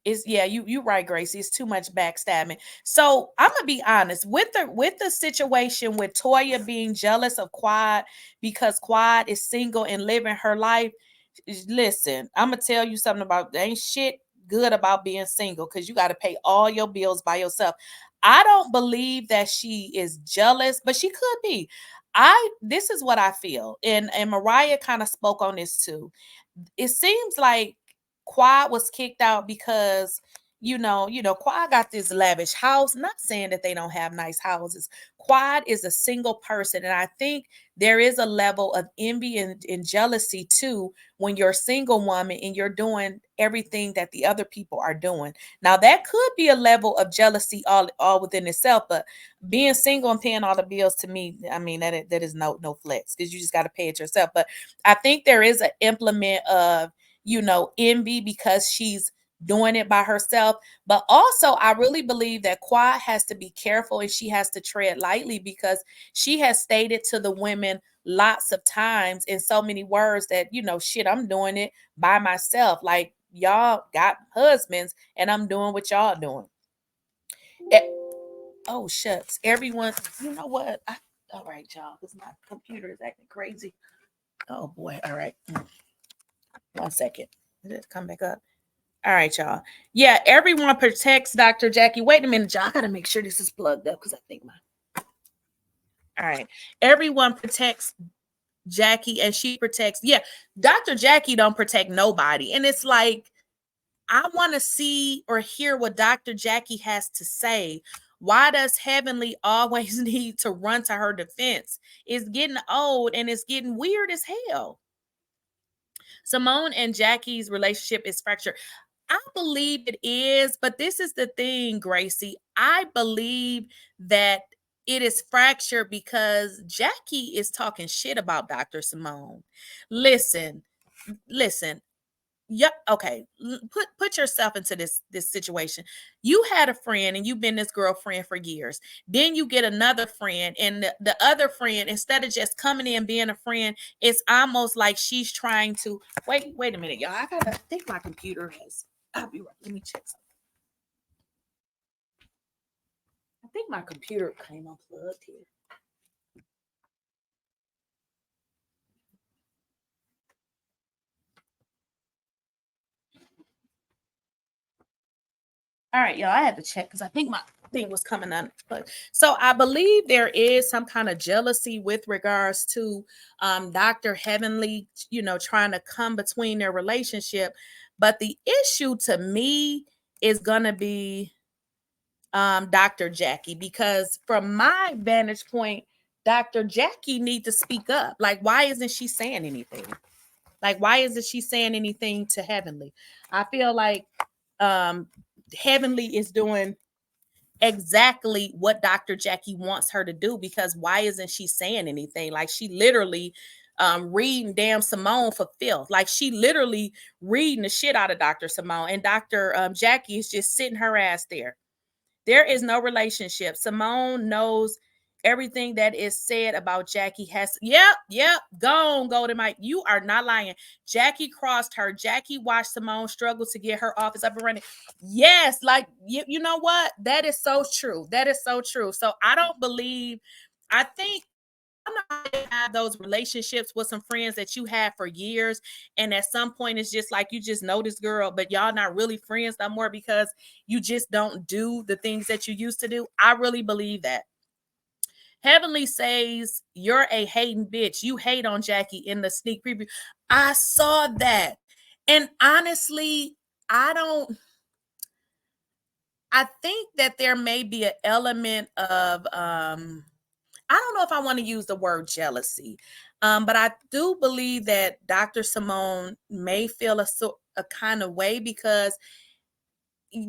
Is yeah, you right, Gracie. It's too much backstabbing. So I'm gonna be honest with the situation with Toya being jealous of Quad because Quad is single and living her life. Listen, I'm gonna tell you something about there ain't shit good about being single because you got to pay all your bills by yourself. I don't believe that she is jealous, but she could be. This is what I feel, and Mariah kind of spoke on this too. It seems like Quad was kicked out because Quad got this lavish house. Not saying that they don't have nice houses. Quad is a single person, and I think there is a level of envy and jealousy too when you're a single woman and you're doing everything that the other people are doing. Now that could be a level of jealousy all within itself, but being single and paying all the bills, to me, I mean that is no flex because you just got to pay it yourself. But I think there is an implement of envy because she's doing it by herself. But also, I really believe that Quad has to be careful and she has to tread lightly because she has stated to the women lots of times in so many words that, shit, I'm doing it by myself. Like, y'all got husbands and I'm doing what y'all doing. Oh, shucks. Everyone, you know what? All right, y'all, because my computer is acting crazy. Oh, boy. All right. 1 second. Did it come back up? All right, y'all. Yeah, everyone protects Dr. Jackie. Wait a minute, y'all. I gotta make sure this is plugged up because I think all right. Everyone protects Jackie and she protects. Yeah, Dr. Jackie don't protect nobody. And it's like, I want to see or hear what Dr. Jackie has to say Why does Heavenly always need to run to her defense? It's getting old and it's getting weird as hell. Simone and Jackie's relationship is fractured. I believe it is, but this is the thing, Gracie. I believe that it is fractured because Jackie is talking shit about Dr. Simone. Listen. Yep. Okay. Put yourself into this situation. You had a friend and you've been this girlfriend for years. Then you get another friend, and the other friend, instead of just coming in being a friend, it's almost like she's trying to wait a minute, y'all. I think my computer has. I'll be right. Let me check something. I think my computer came unplugged here. All right, y'all, I had to check because I think my thing was coming on. So I believe there is some kind of jealousy with regards to Dr. Heavenly, trying to come between their relationship. But the issue to me is going to be Dr. Jackie, because from my vantage point, Dr. Jackie need to speak up. Like, why isn't she saying anything? Like, why isn't she saying anything to Heavenly? I feel like Heavenly is doing exactly what Dr. Jackie wants her to do, because why isn't she saying anything? Like, she literally reading damn Simone for filth. Like, she literally reading the shit out of Dr. Simone, and Dr. Jackie is just sitting her ass there. There is no relationship. Simone knows everything that is said about Jackie has. Yep. Go to Mike. You are not lying. Jackie crossed her. Jackie watched Simone struggle to get her office up and running. Yes, like you know what? That is so true. That is so true. So I don't believe. I think I'm not gonna have those relationships with some friends that you had for years, and at some point it's just like you just know this girl, but y'all not really friends no more because you just don't do the things that you used to do. I really believe that. Heavenly says you're a hating bitch. You hate on Jackie in the sneak preview. I saw that, and honestly, I think that there may be an element of I don't know if I want to use the word jealousy, but I do believe that Dr. Simone may feel a kind of way because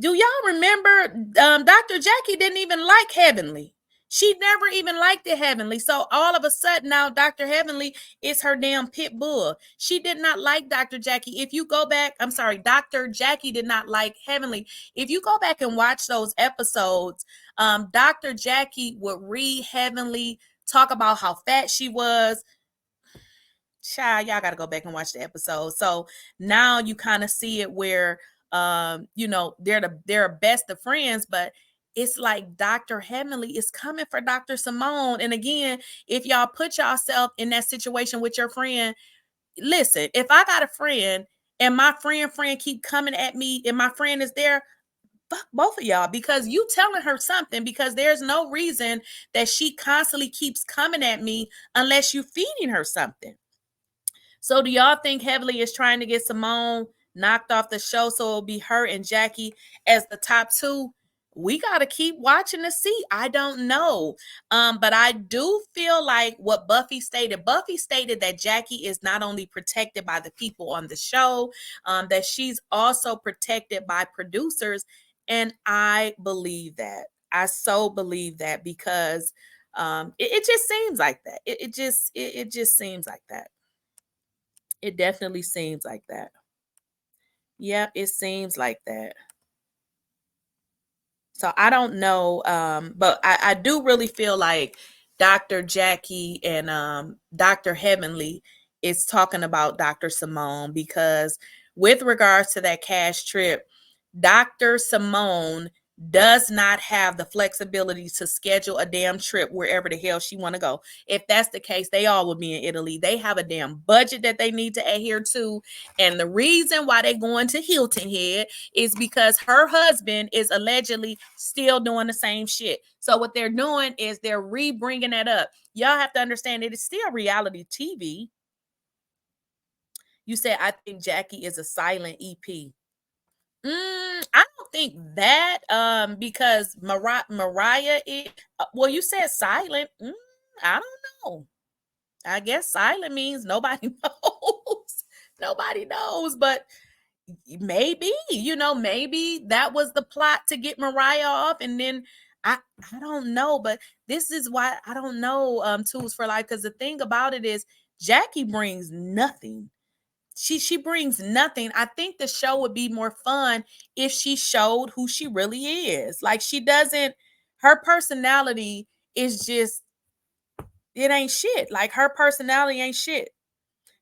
do y'all remember Dr. Jackie didn't even like Heavenly. She never even liked it Heavenly. So all of a sudden now Dr. Heavenly is her damn pit bull. She did not like Dr. Jackie. If you go back, I'm sorry, Dr. Jackie did not like Heavenly. If you go back and watch those episodes, Dr. Jackie would read Heavenly, talk about how fat she was. Child, y'all got to go back and watch the episode. So now you kind of see it where they're best of friends, but it's like Dr. Heavenly is coming for Dr. Simone. And again, if y'all put yourself in that situation with your friend, listen, if I got a friend and my friend keep coming at me and my friend is there, fuck both of y'all, because you telling her something, because there's no reason that she constantly keeps coming at me unless you feeding her something. So do y'all think Heavenly is trying to get Simone knocked off the show so it'll be her and Jackie as the top two? We got to keep watching to see. I don't know. But I do feel like what Buffy stated that Jackie is not only protected by the people on the show, that she's also protected by producers. And I believe that. I so believe that because it just seems like that. It just seems like that. It definitely seems like that. Yep, it seems like that. So I don't know, but I do really feel like Dr. Jackie and Dr. Heavenly is talking about Dr. Simone, because with regards to that cash trip, Dr. Simone does not have the flexibility to schedule a damn trip wherever the hell she want to go. If that's the case, they all would be in Italy. They have a damn budget that they need to adhere to. And the reason why they're going to Hilton Head is because her husband is allegedly still doing the same shit. So what they're doing is they're re-bringing that up. Y'all have to understand it is still reality TV. You said, I think Jackie is a silent EP. I don't think that because Mariah is well, you said silent. I don't know. I guess silent means nobody knows. Nobody knows, but maybe, maybe that was the plot to get Mariah off, and then I don't know, but this is why I don't know Tools for Life, because the thing about it is Jackie brings nothing. She brings nothing. I think the show would be more fun if she showed who she really is. Like, she doesn't, her personality is just, it ain't shit. Like, her personality ain't shit.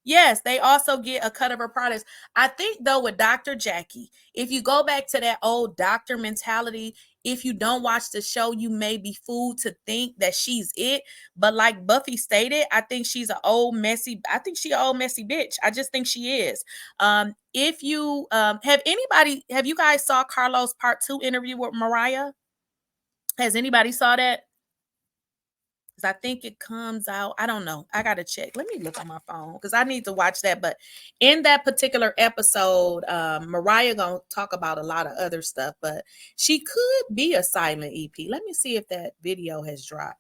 Yes, they also get a cut of her products. I think, though, with Dr. Jackie, if you go back to that old doctor mentality, if you don't watch the show, you may be fooled to think that she's it. But like Buffy stated, I think she's an old messy. I think she's an old messy bitch. I just think she is. If you have you guys saw Carlos Part 2 interview with Mariah? Has anybody saw that? I think it comes out. I don't know. I gotta check. Let me look on my phone because I need to watch that. But in that particular episode, Mariah gonna talk about a lot of other stuff, but she could be a silent EP. Let me see if that video has dropped.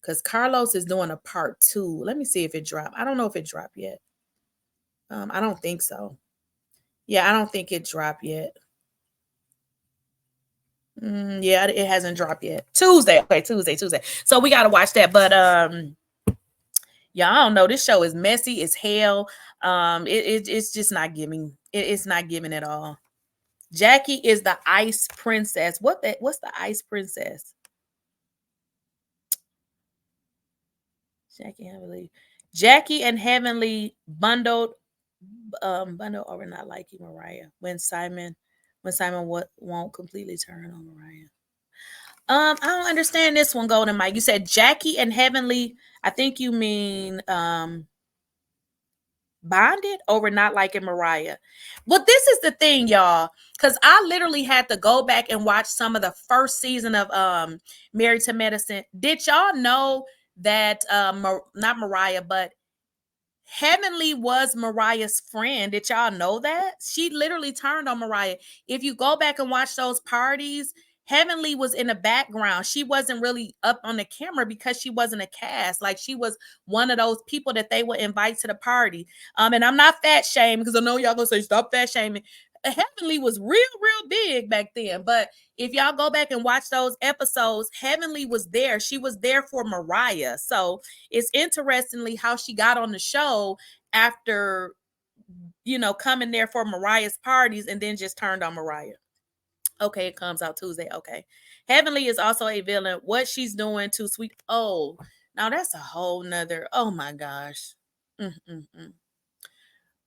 Because Carlos is doing a part 2. Let me see if it dropped. I don't know if it dropped yet. I don't think so. Yeah, I don't think it dropped yet. Yeah, it hasn't dropped yet. Tuesday. Okay, Tuesday. So we got to watch that. But yeah, I don't know. This show is messy as hell. It's just not giving. It's not giving at all. Jackie is the ice princess. What's the ice princess? Jackie and Heavenly bundled over not liking Mariah when Simon won't completely turn on Mariah. I don't understand this one, Golden Mike. You said Jackie and Heavenly. I think you mean bonded over not liking Mariah. Well, this is the thing, y'all, because I literally had to go back and watch some of the first season of Married to Medicine. Did y'all know that not Mariah, but Heavenly was Mariah's friend? Did y'all know that? She literally turned on Mariah. If you go back and watch those parties, Heavenly was in the background. She wasn't really up on the camera because she wasn't a cast. Like, she was one of those people that they would invite to the party. And I'm not fat shaming, because I know y'all gonna say stop fat shaming. Heavenly was real big back then. But if y'all go back and watch those episodes, Heavenly was there. She was there for Mariah. So it's interestingly how she got on the show after, coming there for Mariah's parties and then just turned on Mariah. Okay, it comes out Tuesday. Okay. Heavenly is also a villain. What she's doing to Sweet. Oh, now that's a whole nother. Oh my gosh.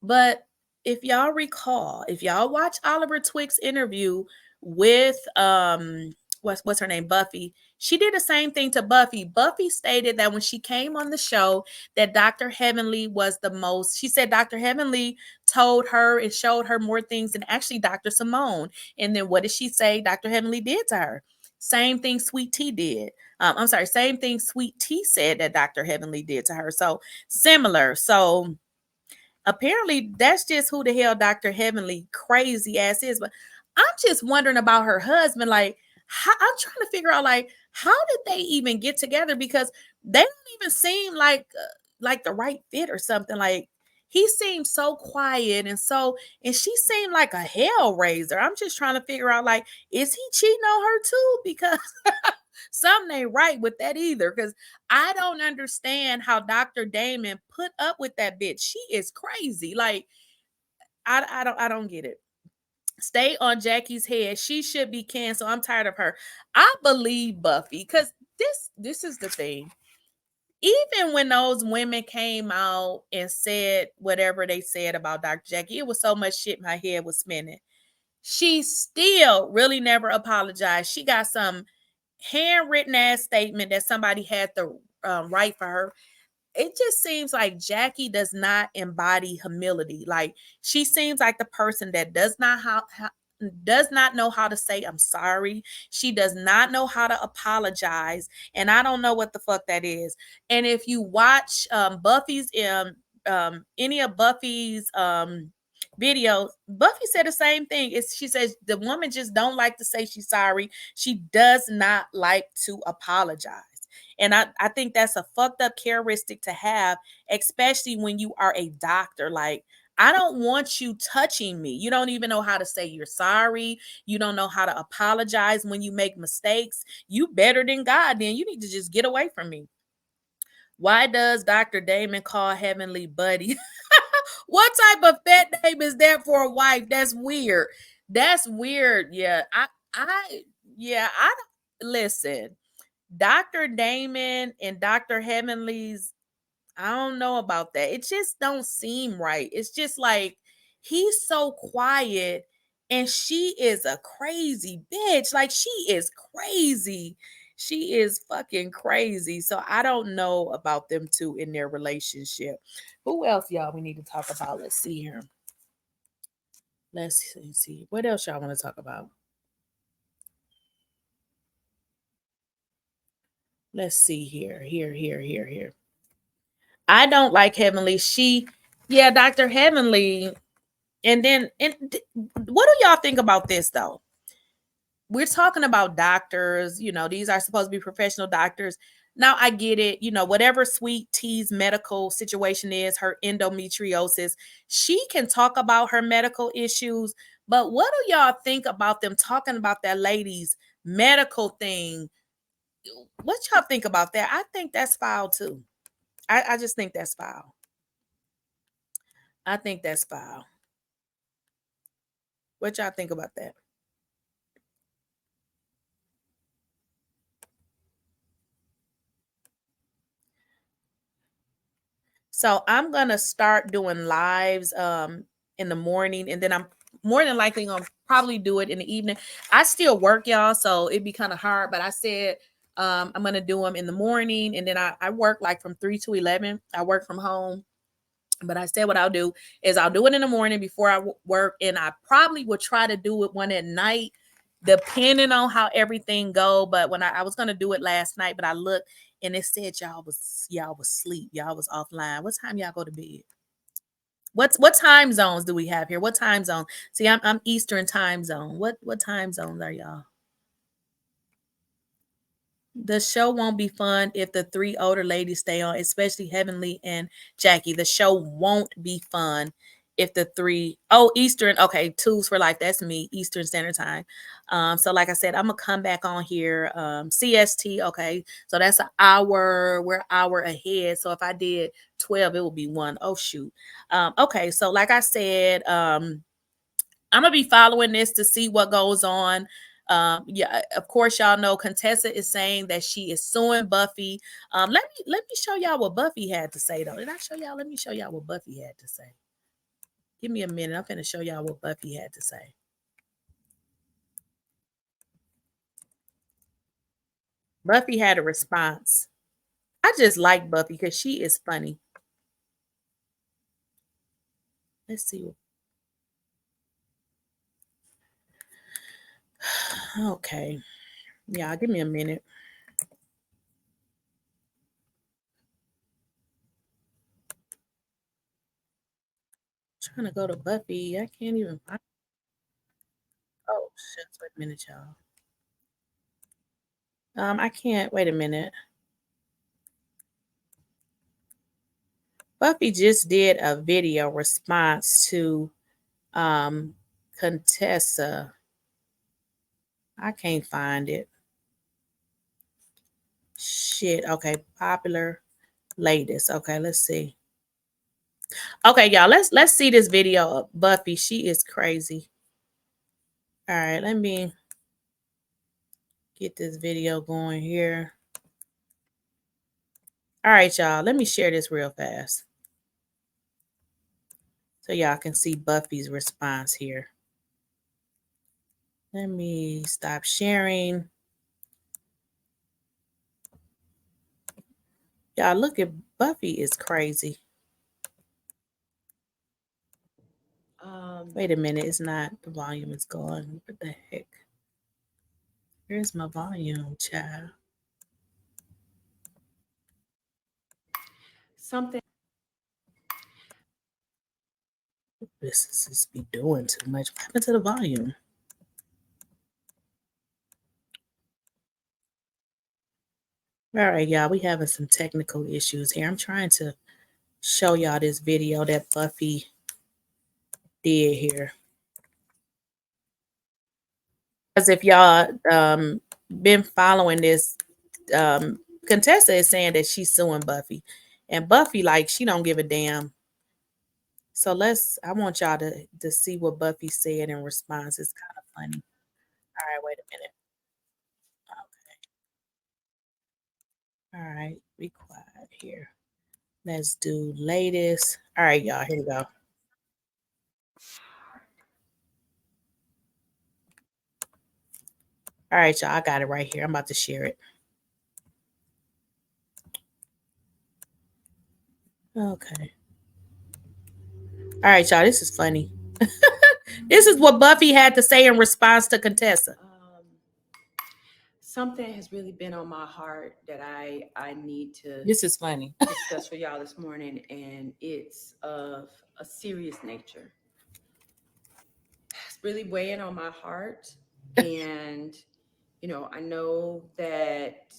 But if y'all recall, if y'all watch Oliver Twick's interview with what's her name, Buffy, she did the same thing to Buffy. Buffy stated that when she came on the show that Dr. Heavenly was the most, she said Dr. Heavenly told her and showed her more things than actually Dr. Simone. And then what did she say Dr. Heavenly did to her? Same thing Sweet Tea did. Same thing Sweet Tea said that Dr. Heavenly did to her. So similar. So apparently that's just who the hell Dr. Heavenly crazy ass is. But I'm just wondering about her husband. Like, I'm trying to figure out, like, how did they even get together? Because they don't even seem like the right fit or something. Like, he seemed so quiet and she seemed like a hellraiser. I'm just trying to figure out, like, is he cheating on her too? Because something ain't right with that either. Because I don't understand how Dr. Damon put up with that bitch. She is crazy. Like, I don't get it. Stay on Jackie's head. She should be canceled. I'm tired of her. I believe Buffy, because this is the thing. Even when those women came out and said whatever they said about Dr. Jackie, it was so much shit my head was spinning. She still really never apologized. She got some handwritten ass statement that somebody had to write for her. It just seems like Jackie does not embody humility. Like, she seems like the person that does not know how to say I'm sorry. She does not know how to apologize, and I don't know what the fuck that is. And if you watch Buffy's any of Buffy's video, Buffy said the same thing. She says the woman just don't like to say she's sorry. She does not like to apologize. And I think that's a fucked up characteristic to have, especially when you are a doctor. Like, I don't want you touching me. You don't even know how to say you're sorry. You don't know how to apologize when you make mistakes. You better than God, then you need to just get away from me. Why does Dr. Damon call Heavenly Buddy? What type of pet name is that for a wife? That's weird. That's weird. Yeah. I listen. Dr. Damon and Dr. Heavenly's, I don't know about that. It just don't seem right. It's just like he's so quiet and she is a crazy bitch. Like, she is crazy. She is fucking crazy. So I don't know about them two in their relationship. Who else, y'all, we need to talk about? Let's see here. Let's see. What else y'all want to talk about? Let's see here. Here. I don't like Heavenly. Yeah, Dr. Heavenly. And what do y'all think about this, though? We're talking about doctors, these are supposed to be professional doctors. Now, I get it, whatever Sweet T's medical situation is, her endometriosis, she can talk about her medical issues. But what do y'all think about them talking about that lady's medical thing? What y'all think about that? I think that's foul too. I just think that's foul. I think that's foul. What y'all think about that? So I'm gonna start doing lives in the morning, and then I'm more than likely gonna probably do it in the evening. I still work, y'all, so it'd be kind of hard. But I said I'm gonna do them in the morning, and then I work like from 3 to 11. I work from home. But I said what I'll do is I'll do it in the morning before I work, and I probably would try to do it one at night, depending on how everything go. But when I was gonna do it last night, but I looked and it said y'all was asleep, y'all was offline. What time y'all go to bed? What time zones do we have here? What time zone? See, I'm Eastern time zone. What time zones are y'all? The show won't be fun if the three older ladies stay on, especially Heavenly and Jackie. The show won't be fun if the three, Eastern, okay, twos for life. That's me, Eastern Standard Time. So like I said, I'm gonna come back on here. CST, okay. So that's an hour, we're an hour ahead. So if I did 12, it would be 1. Oh shoot. Okay, so like I said, I'm gonna be following this to see what goes on. Yeah, of course, y'all know Contessa is saying that she is suing Buffy. Let me show y'all what Buffy had to say, though. Did I show y'all? Let me show y'all what Buffy had to say. Give me a minute. I'm gonna show y'all what Buffy had to say. Buffy had a response. I just like Buffy because she is funny. Let's see. Okay. Yeah, give me a minute. Trying to go to Buffy. I can't even find. Oh, shit. Wait a minute, y'all. I can't. Wait a minute. Buffy just did a video response to Contessa. I can't find it. Shit. Okay, popular latest. Okay, let's see. Okay, y'all, let's see this video of Buffy. She is crazy. All right, let me get this video going here. All right, y'all, let me share this real fast so y'all can see Buffy's response here. Let me stop sharing. Y'all, look at Buffy is crazy. Wait a minute, it's not, the volume is gone. What the heck? Where's my volume, child? Something. this is be doing too much. What happened to the volume? All right, y'all, we having some technical issues here. I'm trying to show y'all this video that Buffy did here. Because if y'all been following this, Contessa is saying that she's suing Buffy. And Buffy, like, she don't give a damn. So I want y'all to see what Buffy said in response. It's kind of funny. All right, wait a minute. Okay. All right, be quiet here. Let's do latest. All right, y'all, here we go. All right, y'all, I got it right here. I'm about to share it. Okay. All right, y'all, this is funny. This is what Buffy had to say in response to Contessa. Something has really been on my heart that I need to This is funny. discuss for y'all this morning, and it's of a serious nature. It's really weighing on my heart, and I know that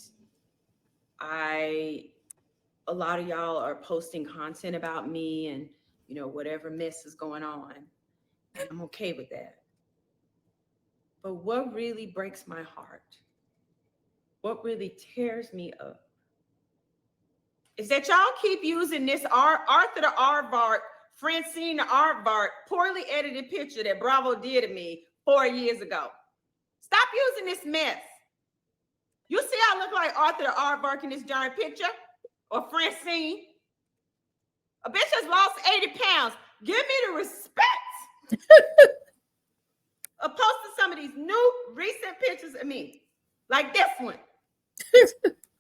a lot of y'all are posting content about me and whatever mess is going on. I'm okay with that. But what really breaks my heart, what really tears me up, is that y'all keep using this Arthur the Aardvark, Francine the Aardvark, poorly edited picture that Bravo did of me 4 years ago. Stop using this mess. You see I look like Arthur the Aardvark in this giant picture? Or Francine? A bitch has lost 80 pounds. Give me the respect of posting some of these new recent pictures of me. Like this one.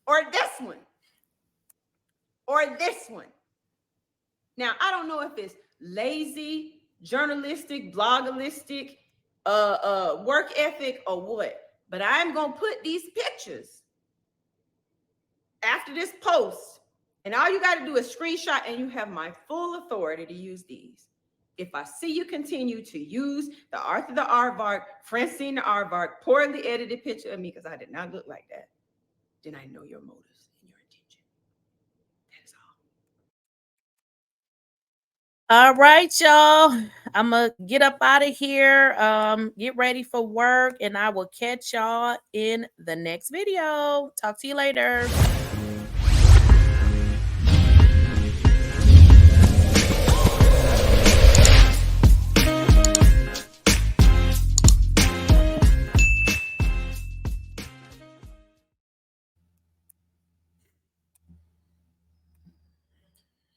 Or this one. Or this one. Now, I don't know if it's lazy, journalistic, bloggalistic, work ethic, or what, but I'm going to put these pictures after this post, and all you got to do is screenshot, and you have my full authority to use these. If I see you continue to use the Arthur the Aardvark, Francine the Aardvark, poorly edited picture of me, because I did not look like that, then I know your motives and your intention. That is all. All right, y'all. I'm going to get up out of here, get ready for work, and I will catch y'all in the next video. Talk to you later.